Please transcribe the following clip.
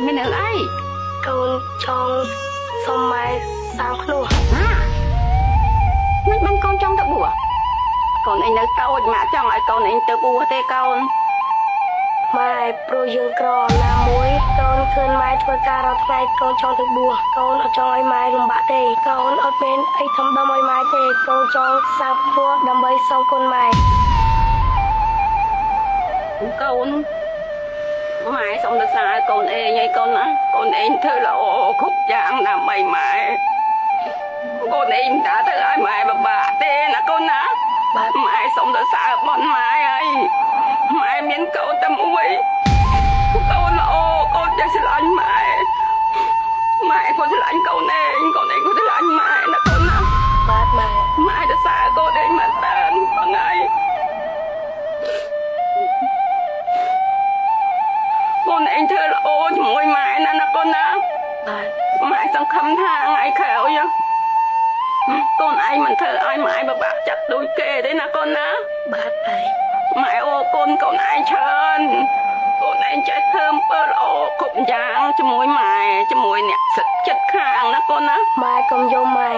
មានរឿងអីកូនចង់សុំម៉ែសាងខ្លួនមិនបានកូនចង់ទៅបួសកូនឯងនៅតូចម៉ាក់ចង់ឲ្យកូនឯងទៅបួសទេកូនម៉ែព្រោះយើងក្រណាមួយកូនឃើញម៉ែធ្វើការរាល់ថ្ងៃកូនចង់ទៅបួសកូនអត់ចង់ឲ្យម៉ែលំបាកទេកូនអត់មានអីធំដុំឲ្យម៉ែទេកូនចង់សាងខ្លួនដើម្បីសងគុណម៉ែកូនម៉ែសូមទៅសារឲ្យកូនឯងឲ្យកូនណាកូនឯងធ្វើល្អគ្រប់យ៉ាងដើម្បីម៉ែកូនឯងតាទៅឲ្យម៉ែបបាក់ទេណាកូនណាម៉ែសូមទៅសារបនម៉ែហើយម៉ែមានកូនតែមួយកូនល្អកូនចេះស្រឡាញ់ម៉ែគាត់ស្រឡាញ់កូនឯងគាត់ស្រឡាញ់ម៉ែណាកូនណាបាទម៉ែទៅសារកូនឯងមកតានបងហើយកូនឯងធ្វើល្អជាមួយម៉ែណាណាកូនណាបាទម៉ែសង្ឃឹមថាថ្ងៃក្រោយកូនឯងមិនធ្វើឲ្យម៉ែបបាក់ចិត្តដូចគេទេណាកូនណាបាទម៉ែអរគុណកូនឯងច្រើនកូនឯងចេះធ្វើអំពើល្អគ្រប់យ៉ាងជាមួយម៉ែជាមួយអ្នកសិតចិត្តខាងណាកូនណាម៉ែកុំយំម៉ែ